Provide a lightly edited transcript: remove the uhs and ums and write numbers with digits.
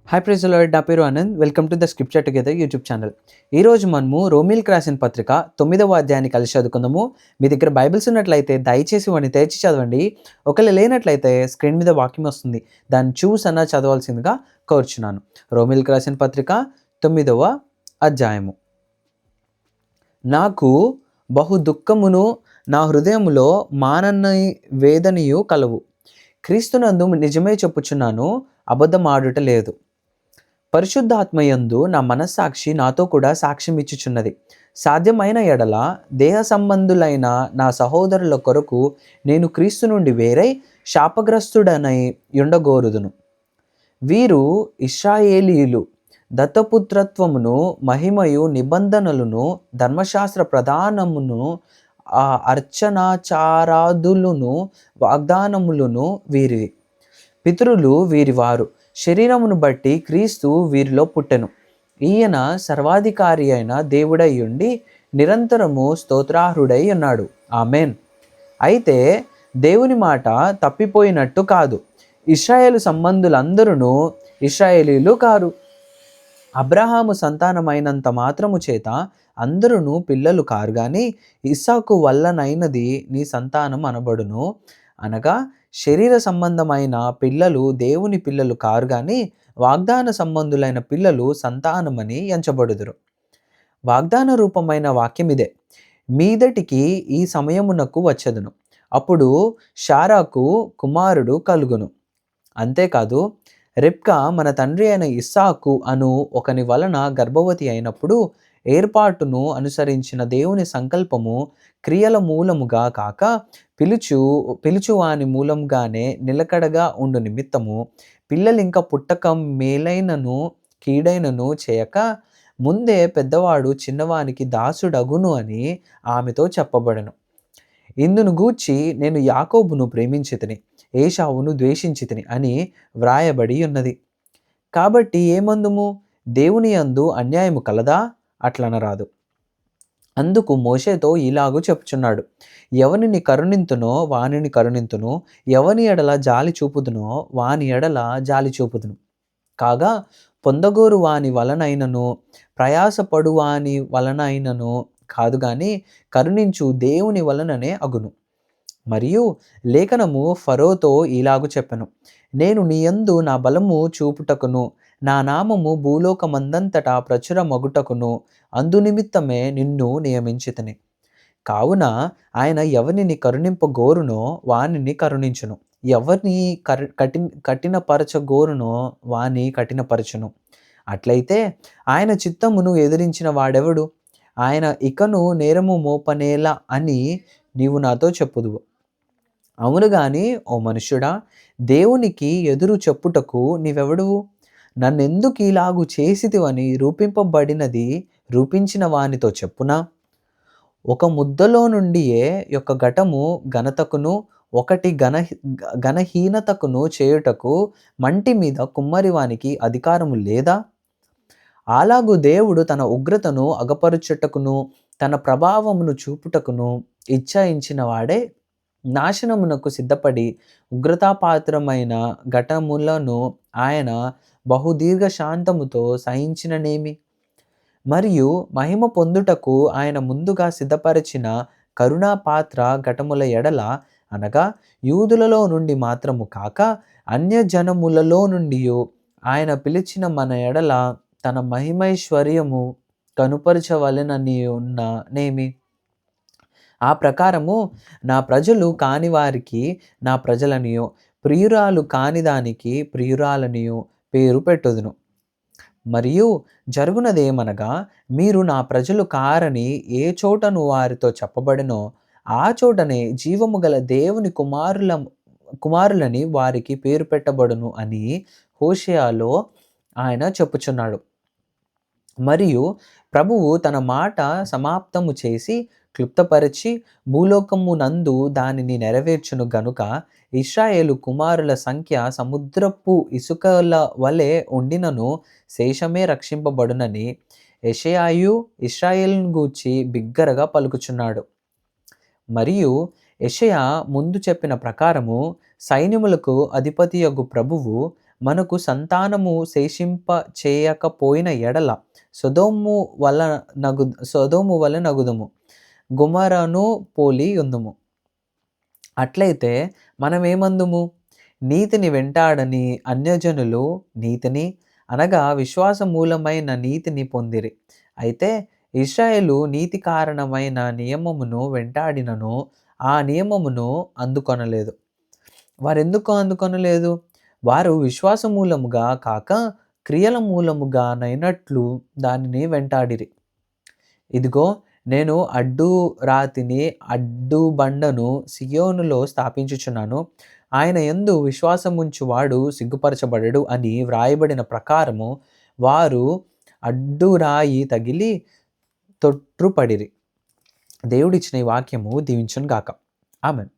Hi praise lord, నా పేరు Anand. Welcome to the scripture together YouTube channel. ఈరోజు మనము రోమిల్కి రాసిన పత్రిక 9వ అధ్యాయాన్ని కలిసి చదువుకుందాము. మీ దగ్గర బైబిల్స్ ఉన్నట్లయితే దయచేసి వాడిని తెరిచి చదవండి. ఒకవేళ లేనట్లయితే స్క్రీన్ మీద వాక్యం వస్తుంది, దాన్ని చూసన్నా చదవాల్సిందిగా కోరుచున్నాను. రోమిల్కి రాసిన పత్రిక 9వ అధ్యాయము. నాకు బహు దుఃఖమును నా హృదయములో మానని వేదనయు కలవు. క్రీస్తునందు నిజమే చెప్పుచున్నాను, అబద్ధమాడుట లేదు. పరిశుద్ధాత్మయందు నా మనస్సాక్షి నాతో కూడా సాక్ష్యం ఇచ్చుచున్నది. సాధ్యమైన ఎడల దేహ సంబంధులైన నా సహోదరుల కొరకు నేను క్రీస్తు నుండి వేరై శాపగ్రస్తుడనై ఉండగోరుదును. వీరు ఇశ్రాయేలీయులు, దత్తపుత్రత్వమును, మహిమయు, నిబంధనలను, ధర్మశాస్త్ర ప్రధానమును, అర్చనాచారాదులను, వాగ్దానములను వీరివి. పితరులు వీరివారు. శరీరమును బట్టి క్రీస్తు వీరిలో పుట్టెను. ఈయన సర్వాధికారి అయిన దేవుడై ఉండి నిరంతరము స్తోత్రార్హుడై ఉన్నాడు. ఆమెన్. అయితే దేవుని మాట తప్పిపోయినట్టు కాదు. ఇశ్రాయేలు సంబంధులందరూ ఇశ్రాయేలీలు కారు. అబ్రహాము సంతానమైనంత మాత్రము చేత అందరూ పిల్లలు కారు గాని ఇస్సాకు వల్లనైనది నీ సంతానం అనబడును. అనగా శరీర సంబంధమైన పిల్లలు దేవుని పిల్లలు కారు గాని వాగ్దాన సంబంధులైన పిల్లలు సంతానమని ఎంచబడుదురు. వాగ్దాన రూపమైన వాక్యం ఇదే: మీదటికి ఈ సమయమునకు వచ్చెదను, అప్పుడు షారాకు కుమారుడు కలుగును. అంతేకాదు, రెబ్కా మన తండ్రి అయిన ఇస్సాకు అను ఒకని వలన గర్భవతి అయినప్పుడు ఏర్పాటును అనుసరించిన దేవుని సంకల్పము క్రియల మూలముగా కాక పిలుచువాని మూలంగానే నిలకడగా ఉండు నిమిత్తము పిల్లలింక పుట్టక మేలైనను కీడైనను చేయక ముందే పెద్దవాడు చిన్నవానికి దాసుడగును అని ఆమెతో చెప్పబడెను. ఇందును గూర్చి నేను యాకోబును ప్రేమించితిని, ఏశావును ద్వేషించితిని అని వ్రాయబడి ఉన్నది. కాబట్టి ఏమందుము? దేవుని యందు అన్యాయము కలదా? అట్లనరాదు. అందుకు మోషేతో ఇలాగు చెప్పుచున్నాడు: ఎవనిని కరుణింతునో వానిని కరుణింతును, ఎవని ఎడల జాలి చూపుదునో వాని ఎడల జాలి చూపుదును. కాగా పొందగోరు వాని వలనైనను ప్రయాసపడు వాని వలనైనను కాదు గాని కరుణించు దేవుని వలననే అగును. మరియు లేఖనము ఫరోతో ఇలాగు చెప్పెను: నేను నీయందు నా బలము చూపుటకును నా నామము భూలోకమందంతటా ప్రచురమగుటకును అందునిమిత్తమే నిన్ను నియమించితిని. కావున ఆయన ఎవరిని కరుణింపగోరునో వానిని కరుణించును, ఎవరిని కఠినపరచగోరునో వాని కఠినపరచును. అట్లయితే ఆయన చిత్తమును ఎదిరించిన వాడెవడు? ఆయన ఇకను నేరము మోపనేలా అని నీవు నాతో చెప్పుదువు. అవును గాని ఓ మనుష్యుడా, దేవునికి ఎదురు చెప్పుటకు నీవెవడువు? నన్నెందుకు ఇలాగు చేసితివని రూపింపబడినది రూపించిన వానితో చెప్పునా? ఒక ముద్దలో నుండియే యొక్క ఘటము ఘనతకును ఒకటి ఘనహీనతకును చేయుటకు మంటి మీద కుమ్మరివానికి అధికారము లేదా? అలాగు దేవుడు తన ఉగ్రతను అగపరుచుటకును తన ప్రభావమును చూపుటకును ఇచ్ఛయించిన వాడే నాశనమునకు సిద్ధపడి ఉగ్రతాపాత్రమైన ఘటములను ఆయన బహుదీర్ఘ శాంతముతో సహించిననేమి. మరియు మహిమ పొందుటకు ఆయన ముందుగా సిద్ధపరిచిన కరుణాపాత్ర ఘటముల ఎడల, అనగా యూదులలో నుండి మాత్రము కాక అన్యజనములలో నుండి ఆయన పిలిచిన మన ఎడల తన మహిమైశ్వర్యము కనుపరచవలెనని ఉన్న నేమి. ఆ ప్రకారము నా ప్రజలు కాని వారికి నా ప్రజలనియో, ప్రియురాలు కాని దానికి ప్రియురాలనియో పేరు పెట్టుదును. మరియు జరుగునదేమనగా, మీరు నా ప్రజలు కారని ఏ చోటను వారితో చెప్పబడినో ఆ చోటనే జీవము గల దేవుని కుమారులని వారికి పేరు పెట్టబడును అని హోషేయలో ఆయన చెప్పుచున్నాడు. మరియు ప్రభువు తన మాట సమాప్తము చేసి క్లుప్తపరిచి భూలోకమునందు దానిని నెరవేర్చును గనుక ఇశ్రాయేలు కుమారుల సంఖ్య సముద్రపు ఇసుకల వలె ఉండినను శేషమే రక్షింపబడునని యెషయాయు ఇశ్రాయేలును గూర్చి బిగ్గరగా పలుకుచున్నాడు. మరియు యెషయా ముందు చెప్పిన ప్రకారము సైన్యములకు అధిపతియగు ప్రభువు మనకు సంతానము శేషింప చేయకపోయిన ఎడల సొదొము వలె నగుదుము, గొమొర్రాను పోలి యుందుము. అట్లయితే మనమేమందుము? నీతిని వెంటాడని అన్యజనులు నీతిని, అనగా విశ్వాస మూలమైన నీతిని పొందిరి. అయితే ఇశ్రాయేలు నీతి కారణమైన నియమమును వెంటాడినను ఆ నియమమును అందుకొనలేదు. వారెందుకు అందుకొనలేదు? వారు విశ్వాస మూలముగా కాక క్రియల మూలముగానైనట్లు దానిని వెంటాడిరి. ఇదిగో, నేను అడ్డు రాతిని, అడ్డు బండను సియోనులో స్థాపించుచున్నాను, ఆయన యందు విశ్వాసముంచువాడు సిగ్గుపరచబడడు అని వ్రాయబడిన ప్రకారము వారు అడ్డు రాయి తగిలి తొట్రుపడిరి. దేవుడిచ్చిన ఈ వాక్యము దీవించును గాక. ఆమేన్.